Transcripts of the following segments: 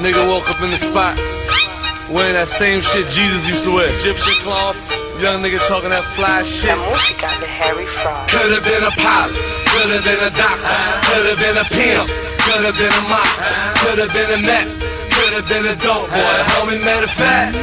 Nigga woke up in the spot wearing that same shit Jesus used to wear. Egyptian cloth. Young nigga talking that fly shit. That music got the Harry Frog. Could've been a pilot, could've been a doctor, could've been a pimp, could've been a monster, could've been a Mac, could've been a dope boy. Homie, matter of fact,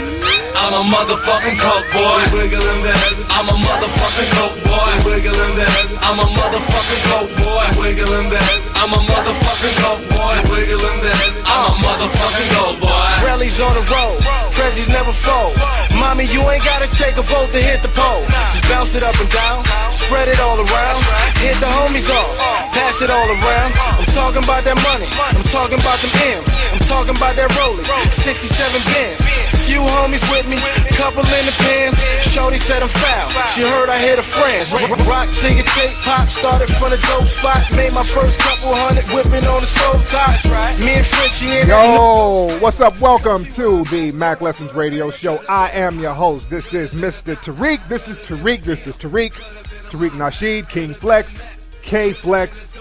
I'm a motherfucking coke boy. Wiggling the head. I'm a motherfucking coke boy. Wiggling the head. I'm a motherfucking coke boy. Wiggling the head. I'm a motherfucking coke boy. Wiggling the head. I'm a motherfucking coke boy. Rallies on the road, Prezzies never fold. Mommy, you ain't gotta take a vote to hit the pole. Just bounce it up and down, spread it all around. Hit the homies off, pass it all around. I'm talking about that money, I'm talking about them M's. I'm talking about that rolling, 67 bins. Few homies with me, couple in the pins. Shorty said I'm foul, she heard I hit her friends. Rock till your tape pop, started from the dope spot. Made my first couple hundred whipping on the stove top. Me and Frenchie in Yo, what's up? Welcome to the Mack Lessons Radio Show. I am your host. This is Mr. Tariq. This is Tariq. Tariq Nasheed, King Flex, K Flex.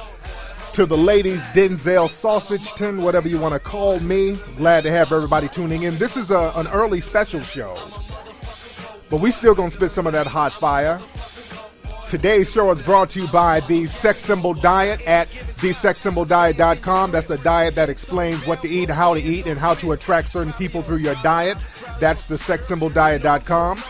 To the ladies, Denzel Sausageton, whatever you want to call me. Glad to have everybody tuning in. This is an early special show, but we still gonna spit some of that hot fire. Today's show is brought to you by the Sex Symbol Diet at thesexsymboldiet.com. That's a diet that explains what to eat, how to eat, and how to attract certain people through your diet. That's the sexsymboldiet.com.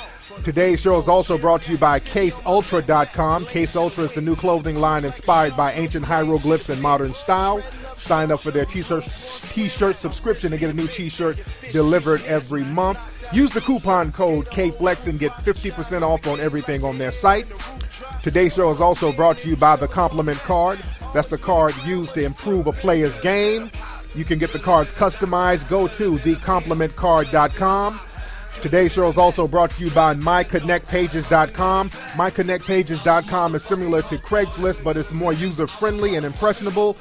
Today's show is also brought to you by CaseUltra.com. Case Ultra is the new clothing line inspired by ancient hieroglyphs and modern style. Sign up for their t-shirt subscription and get a new t-shirt delivered every month. Use the coupon code KFLEX and get 50% off on everything on their site. Today's show is also brought to you by the Compliment Card. That's the card used to improve a player's game. You can get the cards customized. Go to thecomplimentcard.com. Today's show is also brought to you by MyConnectPages.com. MyConnectPages.com is similar to Craigslist, but it's more user-friendly and impressionable.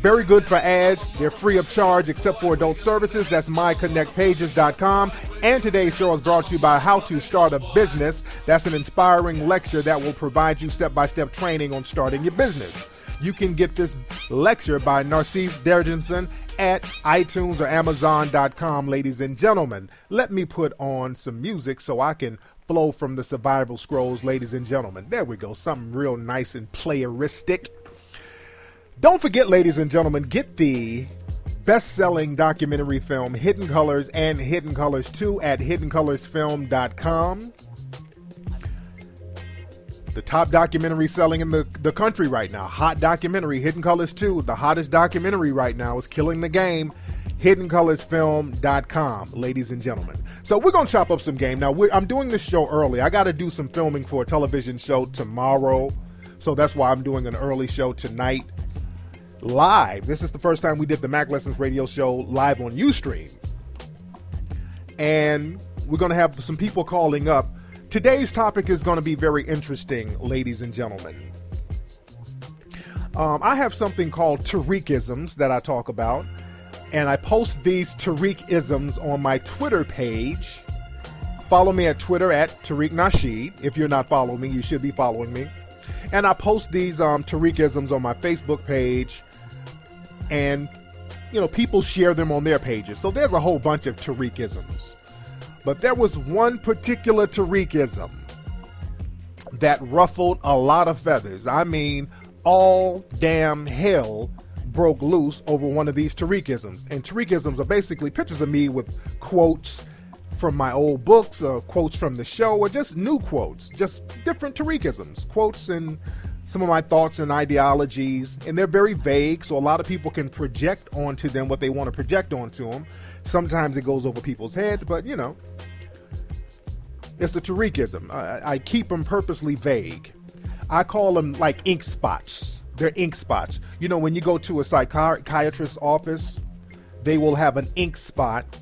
Very good for ads. They're free of charge except for adult services. That's MyConnectPages.com. And today's show is brought to you by How to Start a Business. That's an inspiring lecture that will provide you step-by-step training on starting your business. You can get this lecture by Narcisse Dergensen at iTunes or Amazon.com, ladies and gentlemen. Let me put on some music so I can flow from the survival scrolls, ladies and gentlemen. There we go, something real nice and playeristic. Don't forget, ladies and gentlemen, get the best-selling documentary film Hidden Colors and Hidden Colors 2 at hiddencolorsfilm.com. The top documentary selling in the country right now. Hot documentary, Hidden Colors 2. The hottest documentary right now is killing the game. hiddencolorsfilm.com, ladies and gentlemen. So we're going to chop up some game. Now, I'm doing this show early. I got to do some filming for a television show tomorrow. So that's why I'm doing an early show tonight live. This is the first time we did the Mack Lessons Radio Show live on Ustream. And we're going to have some people calling up. Today's topic is going to be very interesting, ladies and gentlemen. I have something called Tariqisms that I talk about, and I post these Tariqisms on my Twitter page. Follow me at Twitter at Tariq Nasheed. If you're not following me, you should be following me. And I post these Tariqisms on my Facebook page, and people share them on their pages. So there's a whole bunch of Tariqisms. But there was one particular Tariqism that ruffled a lot of feathers. I mean, all damn hell broke loose over one of these Tariqisms. And Tariqisms are basically pictures of me with quotes from my old books, or quotes from the show, or just new quotes, just different Tariqisms, quotes and some of my thoughts and ideologies. And they're very vague, so a lot of people can project onto them what they want to project onto them. Sometimes it goes over people's heads, but it's a Tariqism. I keep them purposely vague. I call them like ink spots. They're ink spots. When you go to a psychiatrist's office, they will have an ink spot,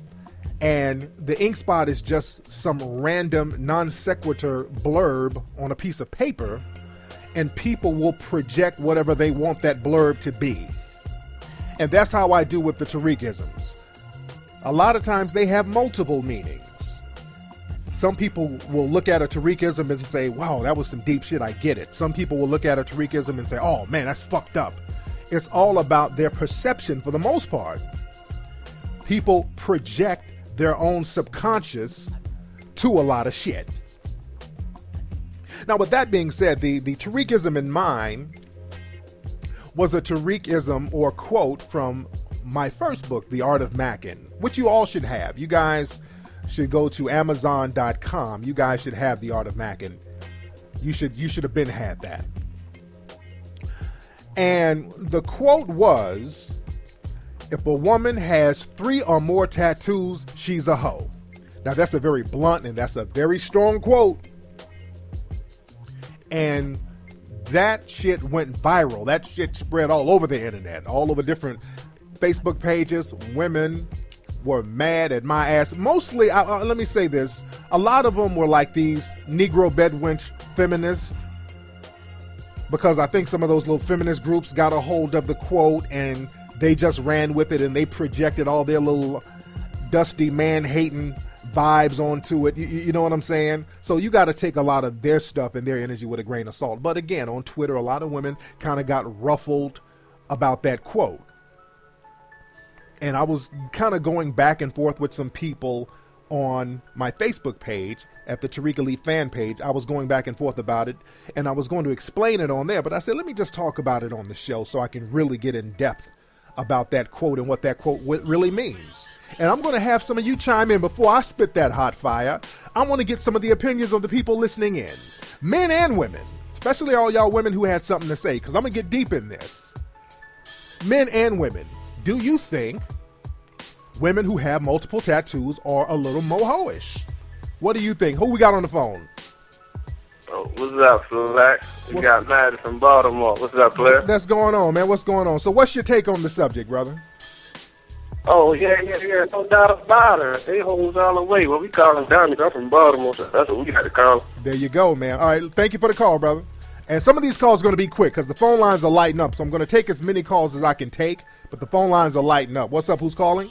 and the ink spot is just some random non sequitur blurb on a piece of paper, and people will project whatever they want that blurb to be. And that's how I do with the Tariqisms. A lot of times they have multiple meanings. Some people will look at a Tariqism and say, wow, that was some deep shit, I get it. Some people will look at a Tariqism and say, oh man, that's fucked up. It's all about their perception for the most part. people project their own subconscious to a lot of shit. Now, with that being said, the Tariqism in mine was a Tariqism or quote from my first book, The Art of Mackin', which you all should have. You guys should go to Amazon.com. You guys should have The Art of Mackin'. You should have been had that. And the quote was, if a woman has 3 or more tattoos, she's a hoe. Now, that's a very blunt and that's a very strong quote. And that shit went viral. That shit spread all over the internet, all over different Facebook pages. Women were mad at my ass. Mostly, let me say this, a lot of them were like these Negro bedwench feminists, because I think some of those little feminist groups got a hold of the quote and they just ran with it and they projected all their little dusty man-hating vibes onto it. You know what I'm saying? So you got to take a lot of their stuff and their energy with a grain of salt. But again, on Twitter, a lot of women kind of got ruffled about that quote. And I was kind of going back and forth with some people on my Facebook page, at the Tariq Elite fan page. I was going back and forth about it, and I was going to explain it on there, but I said, let me just talk about it on the show so I can really get in depth about that quote and what that quote really means. And I'm going to have some of you chime in before I spit that hot fire. I want to get some of the opinions of the people listening in, men and women, especially all y'all women who had something to say, because I'm going to get deep in this. Men and women, do you think women who have multiple tattoos are a little moho-ish? What do you think? Who we got on the phone? Oh, what's up, Flex? We got Matt from Baltimore. What's up, player? That's going on, man. What's going on? So what's your take on the subject, brother? Oh, yeah. No doubt about it. They hoes all the way. Well, we call them dummies. I'm from Baltimore, so that's what we got to call them. There you go, man. All right, thank you for the call, brother. And some of these calls are going to be quick because the phone lines are lighting up, so I'm going to take as many calls as I can take, but the phone lines are lighting up. What's up? Who's calling?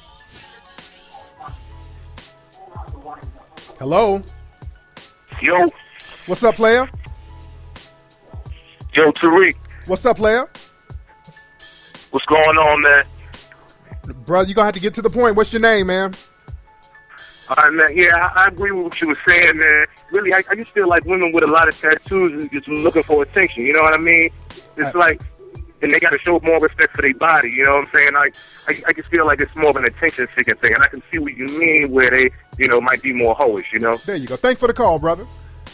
Hello? Yo. What's up, player? Yo, Tariq. What's up, player? What's going on, man? Brother, you're going to have to get to the point. What's your name, man? All right, man. Yeah, I agree with what you were saying, man. Really, I just feel like women with a lot of tattoos is just looking for attention. You know what I mean? It's like, and they got to show more respect for their body. You know what I'm saying? I just feel like it's more of an attention-seeking thing, and I can see what you mean where they, might be more hoish, There you go. Thanks for the call, brother.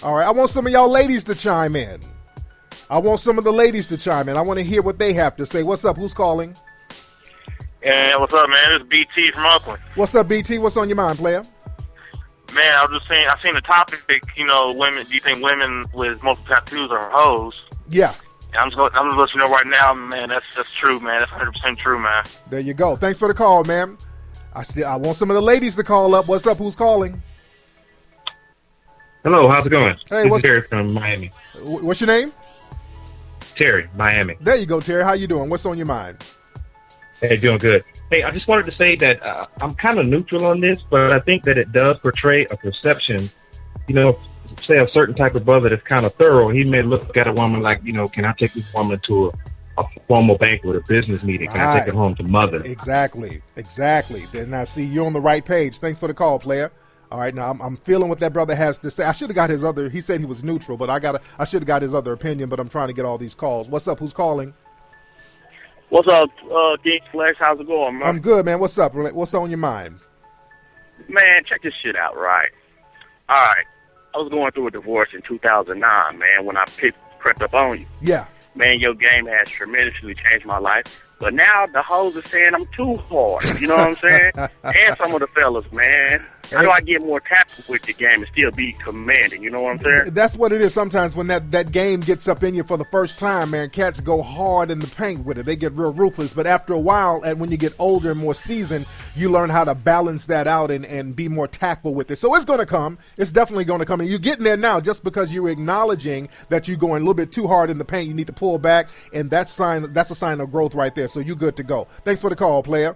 All right, I want some of y'all ladies to chime in. I want some of the ladies to chime in. I want to hear what they have to say. What's up? Who's calling? Hey, what's up, man? It's BT from Oakland. What's up, BT? What's on your mind, player? Man, I was just saying, I seen the topic, women, do you think women with multiple tattoos are hoes? Yeah. I'm just letting you know right now, man, that's true, man. That's 100% true, man. There you go. Thanks for the call, man. I want some of the ladies to call up. What's up? Who's calling? Hello, how's it going? Hey, this is Terry from Miami. What's your name? Terry, Miami. There you go, Terry. How you doing? What's on your mind? Hey, doing good. Hey, I just wanted to say that I'm kind of neutral on this, but I think that it does portray a perception, say a certain type of brother that's kind of thorough. He may look at a woman like, can I take this woman to a formal banquet or business meeting? Can I take her home to mother? Exactly. Then I see you're on the right page. Thanks for the call, player. All right, now I'm feeling what that brother has to say. I should have got his other. He said he was neutral, but I should have got his other opinion. But I'm trying to get all these calls. What's up? Who's calling? What's up, King Flex? How's it going, man? I'm good, man. What's up? What's on your mind? Man, check this shit out, right? All right. I was going through a divorce in 2009, man, when I crept up on you. Yeah. Man, your game has tremendously changed my life. But now the hoes are saying I'm too hard. You know what I'm saying? And some of the fellas, man. How do I get more tactful with the game and still be commanding? You know what I'm saying? That's what it is. Sometimes when that game gets up in you for the first time, man, cats go hard in the paint with it. They get real ruthless. But after a while, and when you get older and more seasoned, you learn how to balance that out and be more tactful with it. So it's going to come. It's definitely going to come. And you're getting there now just because you're acknowledging that you're going a little bit too hard in the paint. You need to pull back, and that's a sign of growth right there. So you're good to go. Thanks for the call, player.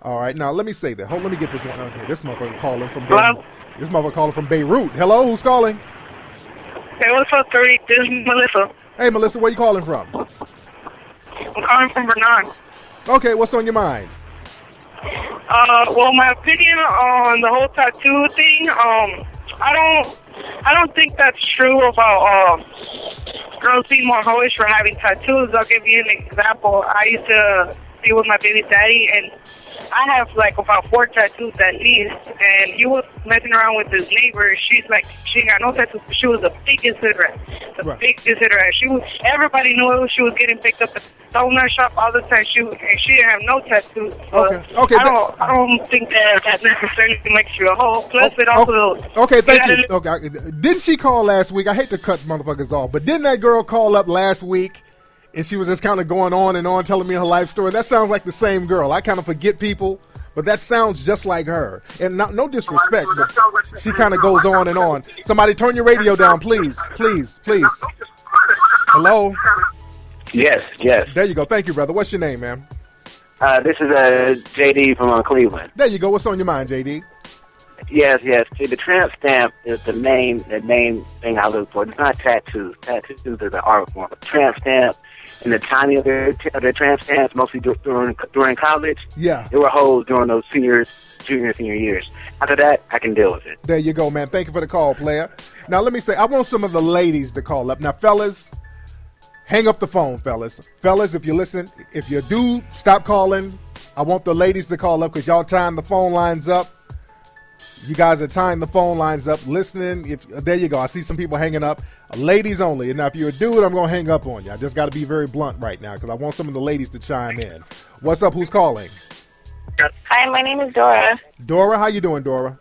All right, now let me say that. Let me get this one out here. This motherfucker calling from Beirut. This motherfucker calling from Beirut. Hello, who's calling? Hey, what's up, Tariq? This is Melissa. Hey, Melissa, where you calling from? I'm calling from Bernard. Okay, what's on your mind? Well, my opinion on the whole tattoo thing, I don't think that's true about girls being more hoish for having tattoos. I'll give you an example. I used to be with my baby daddy, and I have like about 4 tattoos at least, and he was messing around with his neighbor. She's like, she ain't got no tattoos, but she was the biggest hitter. Everybody knew she was getting picked up at the donut shop all the time. She didn't have no tattoos. Okay. I don't think that necessarily makes you a hoe. Plus, it also. Okay, thank you. Okay, didn't she call last week? I hate to cut motherfuckers off, but didn't that girl call up last week? And she was just kind of going on and on, telling me her life story. That sounds like the same girl. I kind of forget people, but that sounds just like her. And no disrespect, but she kind of goes on and on. Somebody turn your radio down, please. Please. Hello? Yes. There you go. Thank you, brother. What's your name, man? This is JD from Cleveland. There you go. What's on your mind, JD? Yes. See, the tramp stamp is the main thing I look for. It's not tattoos. Tattoos are the art form. But tramp stamp and the timing of their tramp stamps, mostly during college. Yeah. They were hoes during those junior, senior years. After that, I can deal with it. There you go, man. Thank you for the call, player. Now, let me say, I want some of the ladies to call up. Now, fellas, hang up the phone, fellas. Fellas, if you listen, if you're a dude, stop calling. I want the ladies to call up because y'all tying the phone lines up. You guys are tying the phone lines up, listening. There you go. I see some people hanging up. Ladies only. And now, if you're a dude, I'm going to hang up on you. I just got to be very blunt right now because I want some of the ladies to chime in. What's up? Who's calling? Hi, my name is Dora. Dora, how you doing, Dora?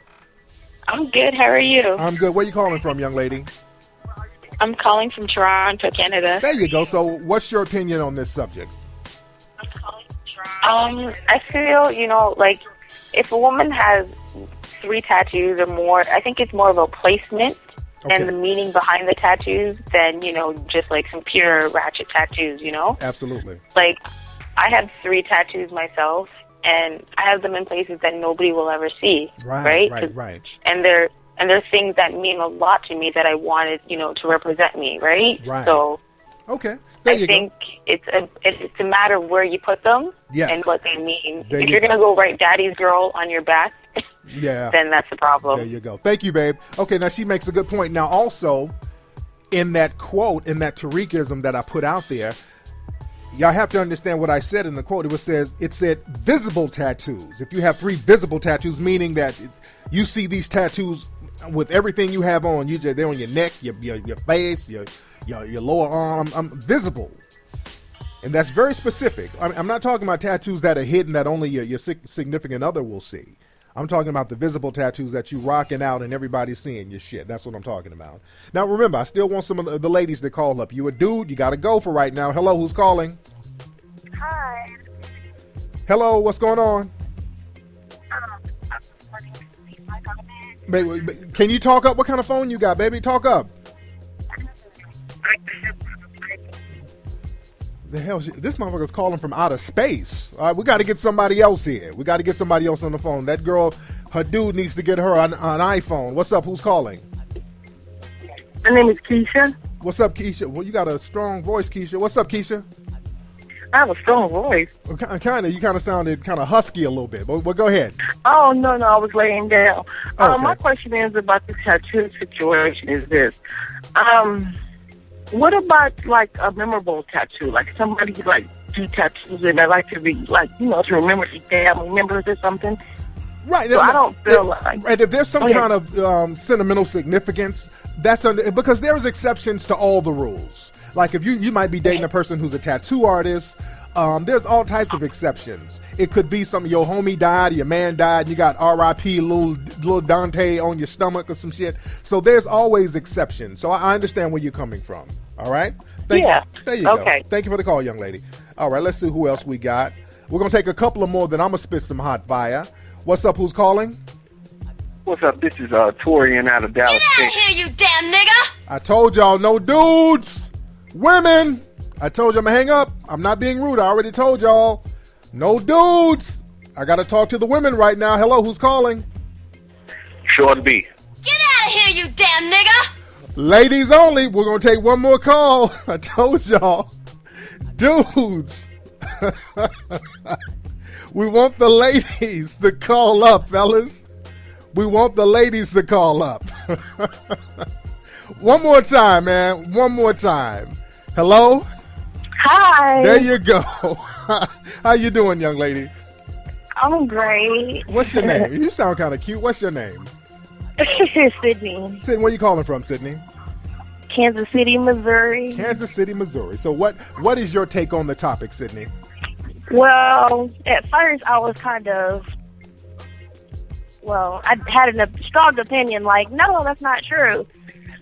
I'm good. How are you? I'm good. Where you calling from, young lady? I'm calling from Toronto, Canada. There you go. So what's your opinion on this subject? I feel, like, if a woman has 3 tattoos or more, I think it's more of a placement and the meaning behind the tattoos than, just like some pure ratchet tattoos, Absolutely. Like, I have 3 tattoos myself, and I have them in places that nobody will ever see. Right. And they're things that mean a lot to me that I wanted, to represent me, right? So, okay. I think it's a matter of where you put them and what they mean. If you're going to go write Daddy's Girl on your back, then that's the problem. There you go. Thank you, babe. Okay, now she makes a good point. Now, also, in that quote, in that Tariqism that I put out there, y'all have to understand what I said in the quote. It said visible tattoos. If you have 3 visible tattoos, meaning that you see these tattoos with everything you have on, they're on your neck, your face, your lower arm, visible. And that's very specific. I'm not talking about tattoos that are hidden that only your significant other will see. I'm talking about the visible tattoos that you rocking out and everybody's seeing your shit. That's what I'm talking about. Now, remember, I still want some of the ladies to call up. You a dude, you got to go for right now. Hello, who's calling? Hi. Hello, what's going on? Baby, can you talk up? What kind of phone you got, baby? Talk up. The hell, this motherfucker's calling from outer space. All right, we got to get somebody else here. We got to get somebody else on the phone. That girl, her dude needs to get her an iPhone. What's up? Who's calling? My name is Keisha. What's up, Keisha? Well, you got a strong voice, Keisha. What's up, Keisha? I have a strong voice. Well, you kind of sounded kind of husky a little bit. But go ahead. Oh, no, I was laying down. Okay. My question is about this tattoo situation is this. What about, like, a memorable tattoo? Like, somebody, like, do tattoos and they like to be, like, to remember the family members or something? Right. So I don't feel like... Right, if there's some kind of sentimental significance, because there's exceptions to all the rules. Like, if you might be dating a person who's a tattoo artist, there's all types of exceptions. It could be your homie died, your man died, and you got R.I.P. little Dante on your stomach or some shit. So there's always exceptions. So I understand where you're coming from. All right? There you go. Thank you for the call, young lady. All right, let's see who else we got. We're going to take a couple of more, then I'm going to spit some hot fire. What's up? Who's calling? What's up? This is Torian out of Dallas. Get out of here, you damn nigga! I told y'all, no dudes. Women. I told you I'm going to hang up. I'm not being rude. I already told y'all. No dudes. I got to talk to the women right now. Hello, who's calling? Short B. Get out of here, you damn nigga! Ladies only. We're going to take one more call. I told y'all. Dudes. We want the ladies to call up, fellas. We want the ladies to call up. One more time, man. One more time. Hello? Hi. There you go. How you doing, young lady? I'm great. What's your name? You sound kind of cute. What's your name? Sydney. Sydney, where you calling from, Sydney? Kansas City, Missouri. Kansas City, Missouri. So what is your take on the topic, Sydney? Well, at first I was kind of, I had a strong opinion, like, no, that's not true.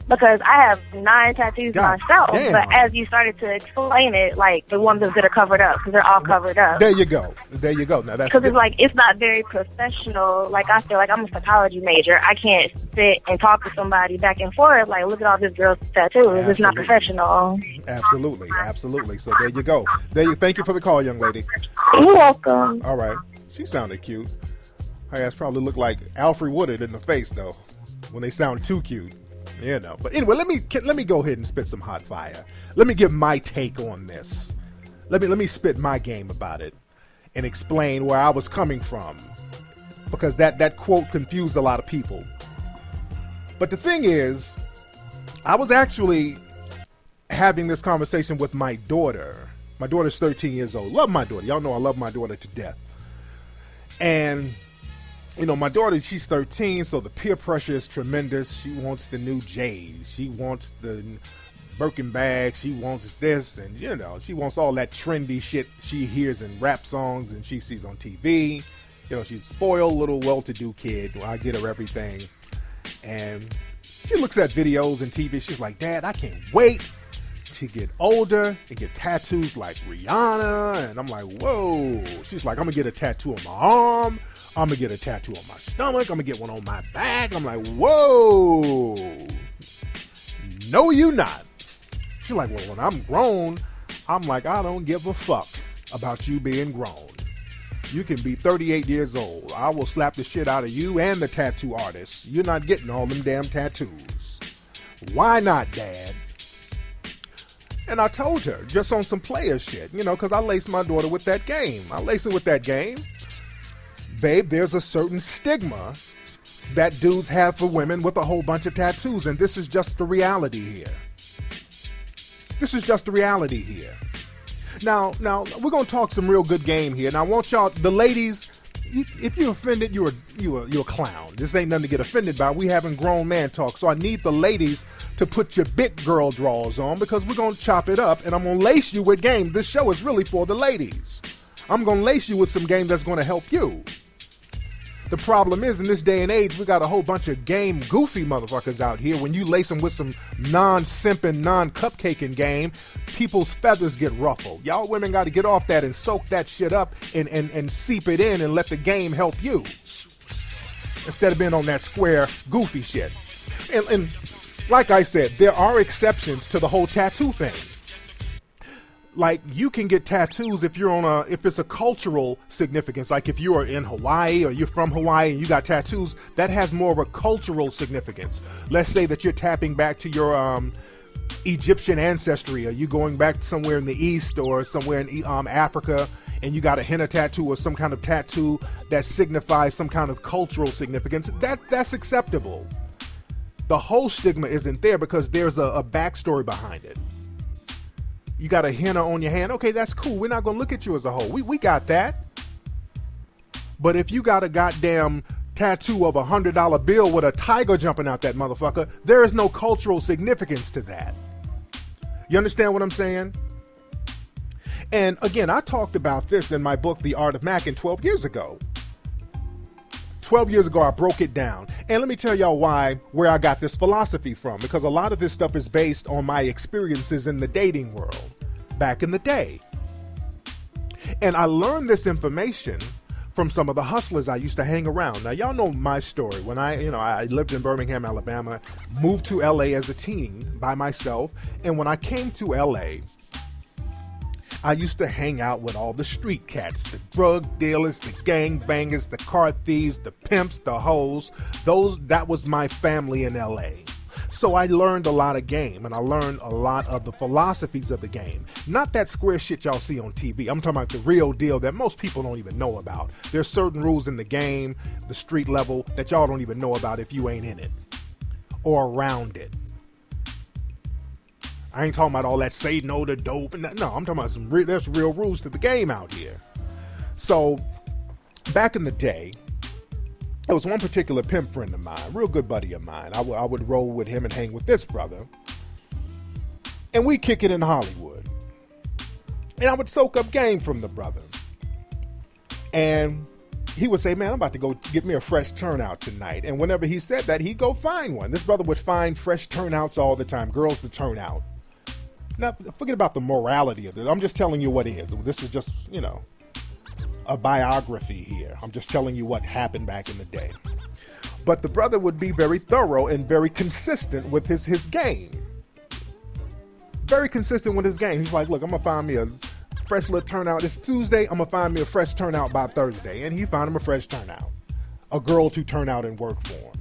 Because I have 9 tattoos myself, damn. But as you started to explain it, like the ones that are covered up, because they're all covered up. There you go. There you go. Now that's because it's like it's not very professional. Like I feel like I'm a psychology major. I can't sit and talk to somebody back and forth. Like, look at all this girl's tattoos. Absolutely. It's not professional. Absolutely. So there you go. Thank you for the call, young lady. You're welcome. All right. She sounded cute. Her ass probably looked like Alfred Woodard in the face though, when they sound too cute. You know, but anyway, let me go ahead and spit some hot fire. Let me give my take on this. Let me spit my game about it and explain where I was coming from, because that quote confused a lot of people. But the thing is, I was actually having this conversation with my daughter. My daughter's 13 years old. Love my daughter. Y'all know I love my daughter to death. And you know, my daughter, she's 13, so the peer pressure is tremendous. She wants the new J's. She wants the Birkin bag. She wants this, and, you know, she wants all that trendy shit she hears in rap songs and she sees on TV. You know, she's a spoiled little well-to-do kid. I get her everything. And she looks at videos and TV. She's like, Dad, I can't wait to get older and get tattoos like Rihanna. And I'm like, whoa. She's like, I'm going to get a tattoo on my arm. I'm going to get a tattoo on my stomach. I'm going to get one on my back. I'm like, whoa. No, you not. She's like, well, when I'm grown, I'm like, I don't give a fuck about you being grown. You can be 38 years old. I will slap the shit out of you and the tattoo artist. You're not getting all them damn tattoos. Why not, Dad? And I told her, just on some player shit, you know, because I laced my daughter with that game. I lace her with that game. Babe, there's a certain stigma that dudes have for women with a whole bunch of tattoos, and this is just the reality here. This is just the reality here. Now, we're going to talk some real good game here, and I want y'all, the ladies, if you're offended, you're a clown. This ain't nothing to get offended by. We having grown man talk, so I need the ladies to put your big girl drawers on, because we're going to chop it up, and I'm going to lace you with game. This show is really for the ladies. I'm going to lace you with some game that's going to help you. The problem is, in this day and age, we got a whole bunch of game goofy motherfuckers out here. When you lace them with some non-simping, non-cupcaking game, people's feathers get ruffled. Y'all women got to get off that and soak that shit up and seep it in and let the game help you, instead of being on that square goofy shit. And like I said, there are exceptions to the whole tattoo thing. Like, you can get tattoos if it's a cultural significance. Like, if you are in Hawaii or you're from Hawaii and you got tattoos, that has more of a cultural significance. Let's say that you're tapping back to your Egyptian ancestry, or you going back somewhere in the East or somewhere in Africa, and you got a henna tattoo or some kind of tattoo that signifies some kind of cultural significance. That's acceptable. The whole stigma isn't there because there's a backstory behind it. You got a henna on your hand. Okay, that's cool. We're not going to look at you as a whole. We got that. But if you got a goddamn tattoo of $100 bill with a tiger jumping out that motherfucker, there is no cultural significance to that. You understand what I'm saying? And again, I talked about this in my book, The Art of Mackin', 12 years ago. 12 years ago, I broke it down. And let me tell y'all where I got this philosophy from, because a lot of this stuff is based on my experiences in the dating world back in the day. And I learned this information from some of the hustlers I used to hang around. Now, y'all know my story. When I lived in Birmingham, Alabama, moved to LA as a teen by myself. And when I came to LA, I used to hang out with all the street cats, the drug dealers, the gang bangers, the car thieves, the pimps, the hoes. That was my family in LA. So I learned a lot of game, and I learned a lot of the philosophies of the game. Not that square shit y'all see on TV. I'm talking about the real deal that most people don't even know about. There's certain rules in the game, the street level, that y'all don't even know about if you ain't in it or around it. I ain't talking about all that say no to dope. No, I'm talking about there's real rules to the game out here. So back in the day, there was one particular pimp friend of mine, real good buddy of mine. I would roll with him and hang with this brother. And we kick it in Hollywood. And I would soak up game from the brother. And he would say, man, I'm about to go get me a fresh turnout tonight. And whenever he said that, he'd go find one. This brother would find fresh turnouts all the time, girls to turn out. Now, forget about the morality of this. I'm just telling you what is. This is just, a biography here. I'm just telling you what happened back in the day. But the brother would be very thorough and very consistent with his game. Very consistent with his game. He's like, look, I'm going to find me a fresh little turnout. It's Tuesday. I'm going to find me a fresh turnout by Thursday. And he found him a fresh turnout. A girl to turn out and work for him.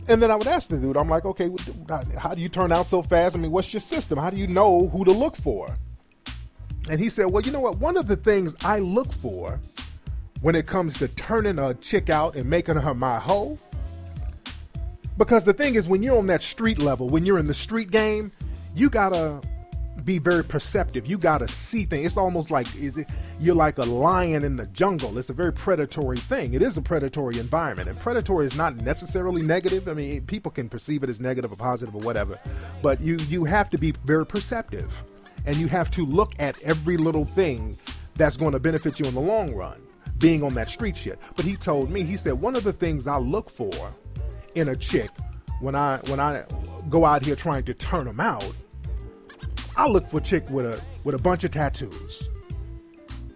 And then I would ask the dude, I'm like, okay, how do you turn out so fast? I mean, what's your system? How do you know who to look for? And he said, well, you know what? One of the things I look for when it comes to turning a chick out and making her my hoe, because the thing is, when you're on that street level, when you're in the street game, you gotta be very perceptive. You gotta see things. It's almost like you're like a lion in the jungle. It's a very predatory thing. It is a predatory environment, and predatory is not necessarily negative. I mean, people can perceive it as negative or positive or whatever, but you have to be very perceptive. And you have to look at every little thing that's going to benefit you in the long run, being on that street shit. But he told me, he said, one of the things I look for in a chick when I go out here trying to turn them out, I look for a chick with a bunch of tattoos.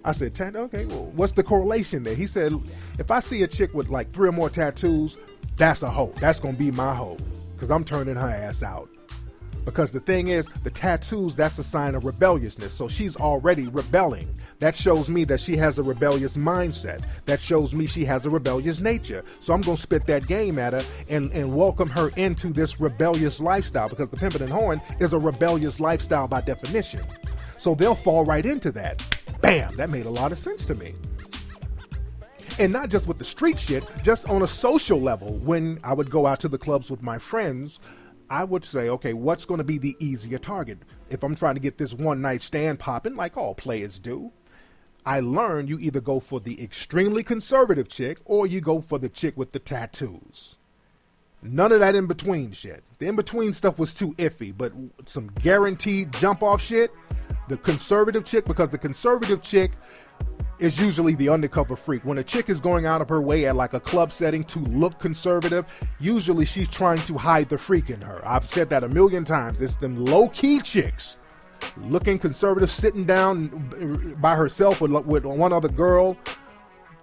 I said, okay, well, what's the correlation there? He said, if I see a chick with like 3 or more tattoos, that's a hoe. That's going to be my hoe, because I'm turning her ass out. Because the thing is, the tattoos, that's a sign of rebelliousness. So she's already rebelling. That shows me that she has a rebellious mindset. That shows me she has a rebellious nature. So I'm going to spit that game at her and welcome her into this rebellious lifestyle, because the pimpin' and horn is a rebellious lifestyle by definition. So they'll fall right into that. Bam! That made a lot of sense to me. And not just with the street shit, just on a social level. When I would go out to the clubs with my friends, I would say, okay, what's going to be the easier target? If I'm trying to get this one night stand popping, like all players do, I learned you either go for the extremely conservative chick or you go for the chick with the tattoos. None of that in between shit. The in between stuff was too iffy, but some guaranteed jump off shit, the conservative chick, because the conservative chick is usually the undercover freak. When a chick is going out of her way at like a club setting to look conservative, usually she's trying to hide the freak in her. I've said that a million times. It's them low-key chicks looking conservative, sitting down by herself with one other girl,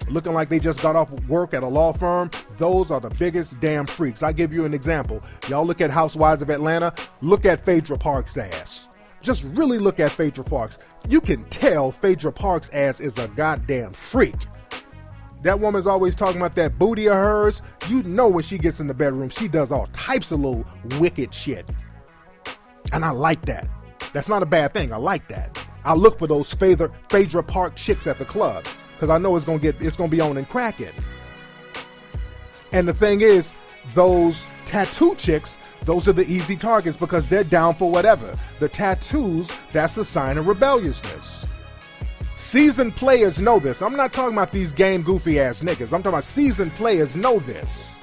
looking like they just got off work at a law firm. Those are the biggest damn freaks. I give you an example. Y'all look at Housewives of Atlanta. Look at Phaedra Parks' ass. Just really look at Phaedra Parks. You can tell Phaedra Parks' ass is a goddamn freak. That woman's always talking about that booty of hers. You know when she gets in the bedroom, she does all types of little wicked shit. And I like that. That's not a bad thing. I like that. I look for those Phaedra Park chicks at the club, because I know it's gonna be on and cracking. And the thing is, those tattoo chicks, those are the easy targets because they're down for whatever. The tattoos, that's a sign of rebelliousness. Seasoned players know this. I'm not talking about these game goofy ass niggas. I'm talking about seasoned players know this.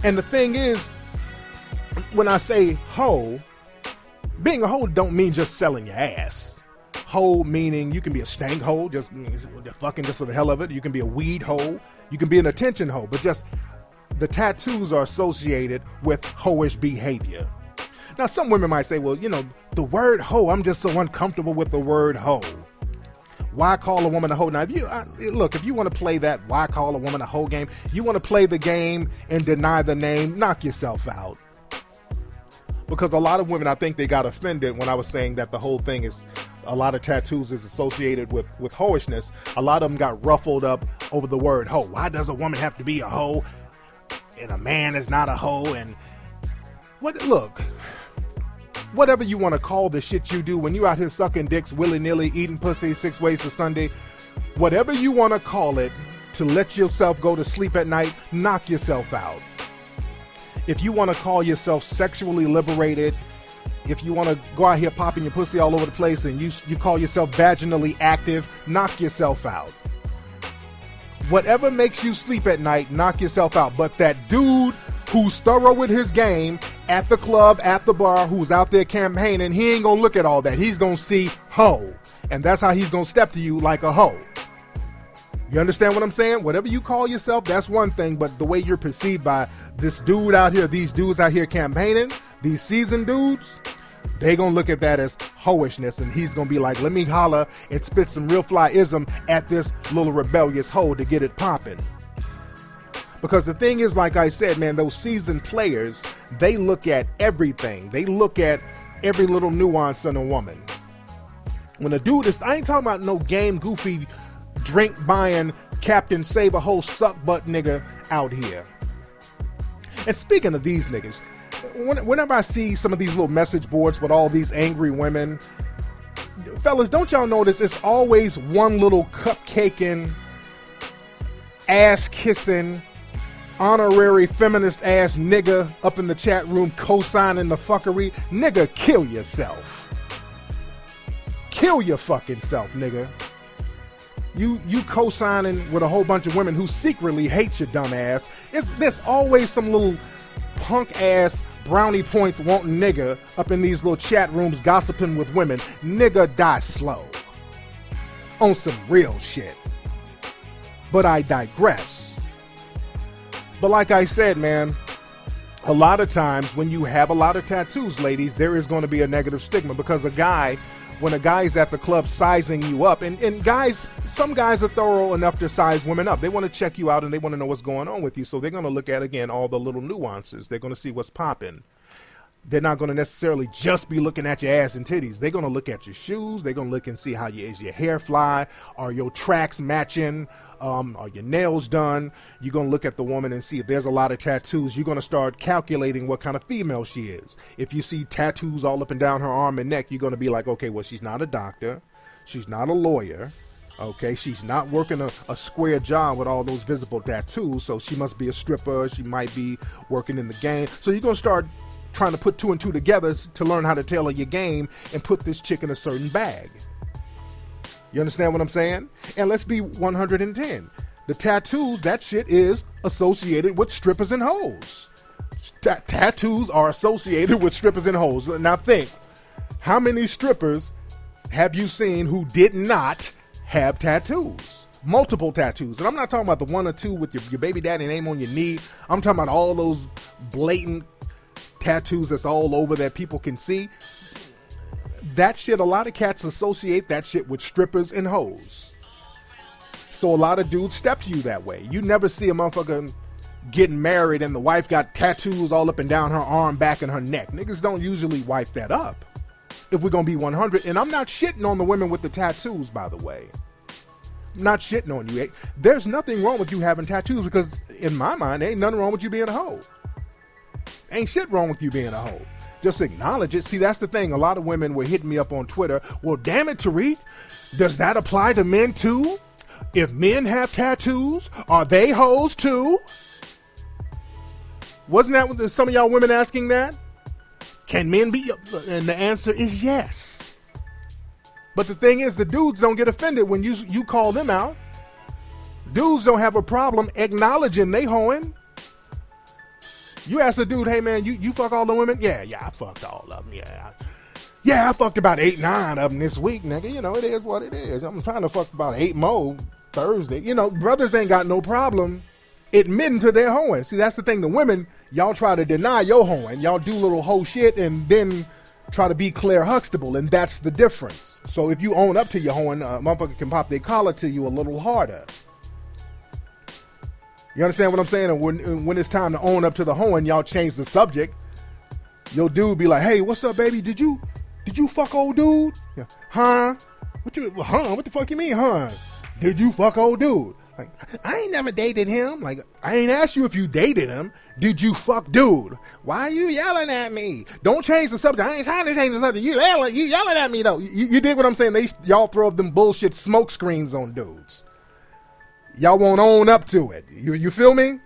And the thing is, when I say hoe, being a hoe don't mean just selling your ass. Hoe meaning you can be a stank hoe, just fucking just for the hell of it. You can be a weed hoe. You can be an attention hoe, but just the tattoos are associated with hoish behavior. Now, some women might say, well, the word hoe, I'm just so uncomfortable with the word hoe. Why call a woman a hoe? Now, if you want to play that why call a woman a hoe game, you want to play the game and deny the name, knock yourself out. Because a lot of women, I think they got offended when I was saying that the whole thing is, a lot of tattoos is associated with hoishness. A lot of them got ruffled up over the word hoe. Why does a woman have to be a hoe? and a man is not a hoe, and look, whatever you want to call the shit you do when you out here sucking dicks willy-nilly, eating pussy 6 ways to Sunday, whatever you want to call it, to let yourself go to sleep at night, knock yourself out. If you want to call yourself sexually liberated, if you want to go out here popping your pussy all over the place and you call yourself vaginally active, knock yourself out. Whatever makes you sleep at night, knock yourself out. But that dude who's thorough with his game at the club, at the bar, who's out there campaigning, he ain't gonna look at all that. He's gonna see hoe. And that's how he's gonna step to you, like a hoe. You understand what I'm saying? Whatever you call yourself, that's one thing, but the way you're perceived by this dude out here, these dudes out here campaigning, these seasoned dudes, they gonna look at that as hoishness, and he's gonna be like, let me holler and spit some real fly-ism at this little rebellious hoe to get it popping. Because the thing is, like I said, man, those seasoned players, they look at everything. They look at every little nuance in a woman. When a dude is, I ain't talking about no game goofy drink buying Captain Save a Whole suck butt nigga out here. And speaking of these niggas, whenever I see some of these little message boards with all these angry women, fellas, don't y'all notice it's always one little cupcaking, ass kissing, honorary feminist ass nigga up in the chat room co-signing the fuckery? Nigga, kill yourself. Kill your fucking self, nigga. You co-signing with a whole bunch of women who secretly hate your dumb ass. There's always some little punk ass brownie points wanting nigga up in these little chat rooms gossiping with women. Nigga, die slow. On some real shit. But I digress. But like I said, man, a lot of times when you have a lot of tattoos, ladies, there is going to be a negative stigma, because when a guy's at the club sizing you up, and guys, some guys are thorough enough to size women up. They want to check you out and they want to know what's going on with you. So they're going to look at, again, all the little nuances. They're going to see what's popping. They're not going to necessarily just be looking at your ass and titties. They're going to look at your shoes. They're going to look and see how is your hair fly? Are your tracks matching? Are your nails done? You're going to look at the woman and see if there's a lot of tattoos. You're going to start calculating what kind of female she is. If you see tattoos all up and down her arm and neck, you're going to be like, okay, well, she's not a doctor. She's not a lawyer. Okay, she's not working a square job with all those visible tattoos, so she must be a stripper. She might be working in the game. So you're going to start trying to put two and two together to learn how to tailor your game and put this chick in a certain bag. You understand what I'm saying? And let's be 110. The tattoos, that shit is associated with strippers and hoes. Tattoos are associated with strippers and hoes. Now think, how many strippers have you seen who did not have tattoos? Multiple tattoos. And I'm not talking about the one or two with your baby daddy name on your knee. I'm talking about all those blatant tattoos that's all over that people can see. That shit, a lot of cats associate that shit with strippers and hoes. So a lot of dudes step to you that way. You never see a motherfucker getting married and the wife got tattoos all up and down her arm, back, and her neck. Niggas don't usually wipe that up, if we're gonna be 100. And I'm not shitting on the women with the tattoos, by the way. I'm not shitting on you. There's nothing wrong with you having tattoos, because in my mind, there ain't nothing wrong with you being a hoe. Ain't shit wrong with you being a hoe. Just acknowledge it. See, that's the thing. A lot of women were hitting me up on Twitter. Well, damn it, Tariq, does that apply to men too? If men have tattoos, are they hoes too? Wasn't that some of y'all women asking that? Can men be? And the answer is yes. But the thing is, the dudes don't get offended when you call them out. Dudes don't have a problem acknowledging they hoeing. You ask a dude, hey man, you fuck all the women? Yeah, I fucked all of them. Yeah, I fucked about 8, 9 of them this week, nigga. You know, it is what it is. I'm trying to fuck about 8 more Thursday. You know, brothers ain't got no problem admitting to their hoeing. See, that's the thing. The women, y'all try to deny your hoeing. Y'all do little hoe shit and then try to be Claire Huxtable, and that's the difference. So if you own up to your hoeing, a motherfucker can pop their collar to you a little harder. You understand what I'm saying? And when it's time to own up to the hoeing, y'all change the subject. Your dude be like, hey, what's up, baby? Did you fuck old dude? Yeah. Huh? What the fuck you mean, huh? Did you fuck old dude? Like, I ain't never dated him. Like, I ain't asked you if you dated him. Did you fuck dude? Why are you yelling at me? Don't change the subject. I ain't trying to change the subject. You yelling at me, though. You dig what I'm saying? Y'all throw up them bullshit smoke screens on dudes. Y'all won't own up to it. You feel me?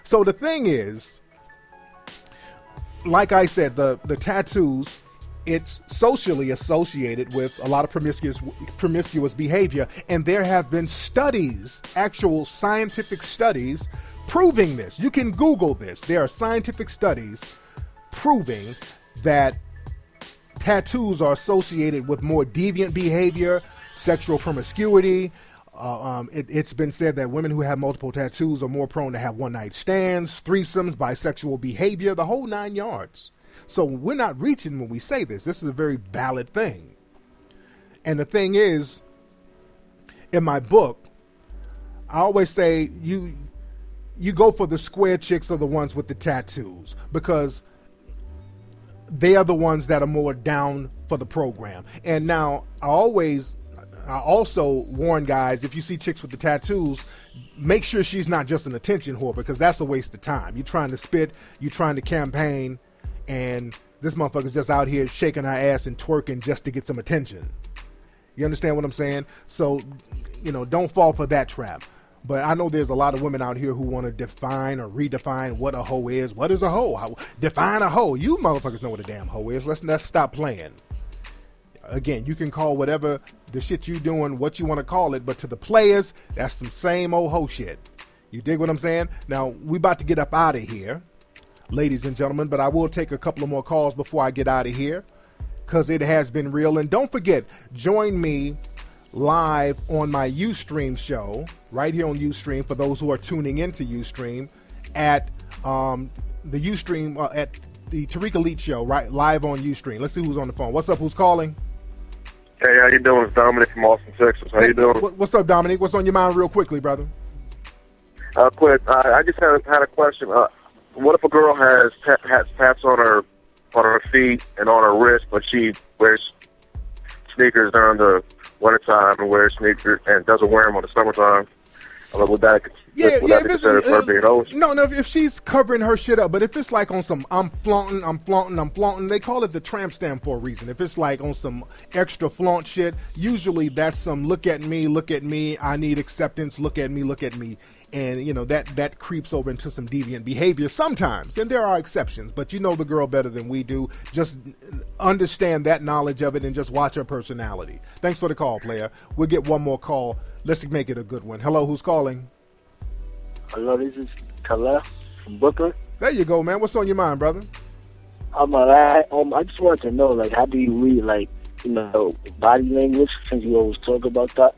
So the thing is, like I said, the tattoos, it's socially associated with a lot of promiscuous behavior, and there have been studies, actual scientific studies, proving this. You can Google this. There are scientific studies proving that tattoos are associated with more deviant behavior, sexual promiscuity. It's been said that women who have multiple tattoos are more prone to have one-night stands, threesomes, bisexual behavior, the whole 9 yards. So we're not reaching when we say this. This is a very valid thing. And the thing is, in my book, I always say you go for the square chicks or the ones with the tattoos, because they are the ones that are more down for the program. And now I also warn guys, if you see chicks with the tattoos, make sure she's not just an attention whore, because that's a waste of time. You're trying to spit, you're trying to campaign, and this motherfucker's just out here shaking her ass and twerking just to get some attention. You understand what I'm saying? So, don't fall for that trap. But I know there's a lot of women out here who want to define or redefine what a hoe is. What is a hoe? Define a hoe. You motherfuckers know what a damn hoe is. Let's stop playing. Again, you can call whatever the shit you doing what you want to call it, but to the players, that's some same old hoe shit. You dig what I'm saying? Now, we about to get up out of here, ladies and gentlemen, but I will take a couple of more calls before I get out of here, because it has been real. And don't forget, join me live on my Ustream show, right here on Ustream, for those who are tuning into Ustream, at the Ustream, at the Tariq Elite Show, right, live on Ustream. Let's see who's on the phone. What's up? Who's calling? Hey, how you doing? It's Dominic from Austin, Texas. How you doing? What's up, Dominic? What's on your mind real quickly, brother? Quick. I just had a question. What if a girl has tats on her feet and on her wrist, but she wears sneakers during the wintertime and wears sneakers and doesn't wear them on the summertime? Would that be considered her being old? No, if she's covering her shit up, but if it's like on some I'm flaunting, they call it the tramp stamp for a reason. If it's like on some extra flaunt shit, usually that's some look at me, I need acceptance, look at me. And, that creeps over into some deviant behavior sometimes. And there are exceptions, but you know the girl better than we do. Just understand that knowledge of it and just watch her personality. Thanks for the call, player. We'll get one more call. Let's make it a good one. Hello, who's calling? Hello, this is Khaled from Brooklyn. There you go, man. What's on your mind, brother? I just wanted to know, how do you read, body language, since you always talk about that?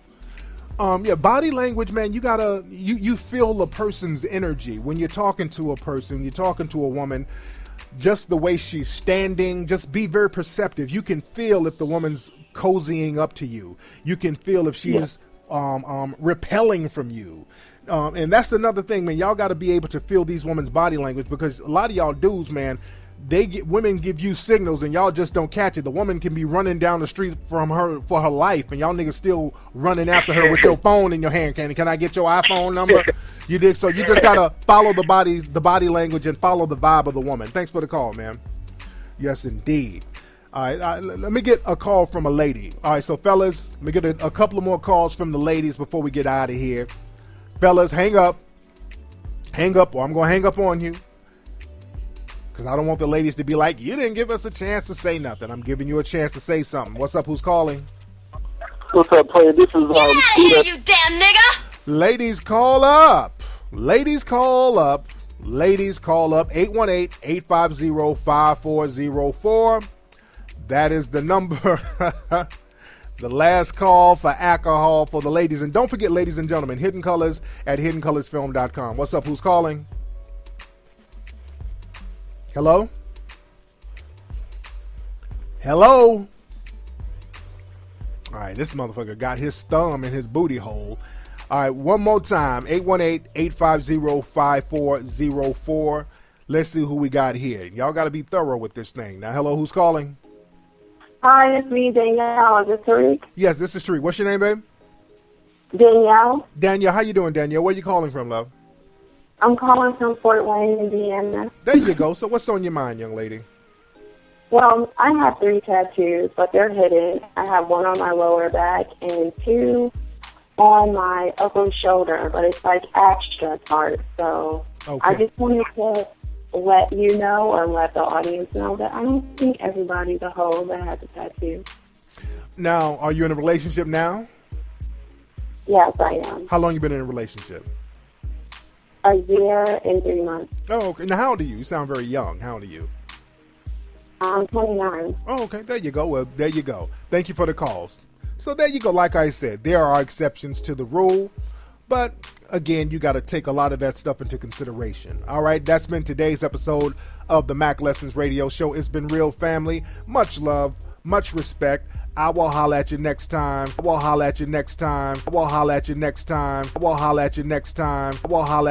Body language, man, you gotta, you feel a person's energy. When you're talking to a person, you're talking to a woman, just the way she's standing, just be very perceptive. You can feel if the woman's cozying up to you. You can feel if she's repelling from you. And that's another thing, man. Y'all got to be able to feel these women's body language, because a lot of y'all dudes, man, women give you signals and y'all just don't catch it. The woman can be running down the street for her life, and y'all niggas still running after her with your phone in your hand. Can I get your iPhone number? You dig? So you just gotta follow the body language and follow the vibe of the woman. Thanks for the call, man. Yes, indeed. All right, let me get a call from a lady. All right, so fellas, let me get a couple of more calls from the ladies before we get out of here. Fellas, hang up, or I'm gonna hang up on you. Because I don't want the ladies to be like, you didn't give us a chance to say nothing. I'm giving you a chance to say something. What's up? Who's calling? What's up, player? This is Get out of here, you damn nigga! Ladies, call up. 818-850-5404. That is the number. The last call for alcohol for the ladies. And don't forget, ladies and gentlemen, Hidden Colors at HiddenColorsFilm.com. What's up? Who's calling? Hello? Hello? All right, this motherfucker got his thumb in his booty hole. All right, one more time, 818-850-5404. Let's see who we got here. Y'all got to be thorough with this thing. Now, hello, who's calling? Hi, it's me, Danielle. Is this Tariq? Yes, this is Tariq. What's your name, babe? Danielle. Danielle, how you doing, Danielle? Where you calling from, love? I'm calling from Fort Wayne, Indiana. There you go. So what's on your mind, young lady? Well, I have 3 tattoos, but they're hidden. I have 1 on my lower back and 2 on my upper shoulder, but it's like extra part. So I just wanted to let you know or let the audience know that I don't think everybody's a hoe that has a tattoo. Now, are you in a relationship now? Yes, I am. How long you been in a relationship? A year and 3 months. Oh, okay. Now, how old are you? You sound very young. How old are you? I'm 29. Oh, okay. There you go. Well, there you go. Thank you for the calls. So there you go. Like I said, there are exceptions to the rule. But, again, you got to take a lot of that stuff into consideration. All right? That's been today's episode of the Mack Lessons Radio Show. It's been real, family. Much love. Much respect. I will holler at you next time. I will holler at you next time. I will holler at you next time. I will holler at you next time. I will holler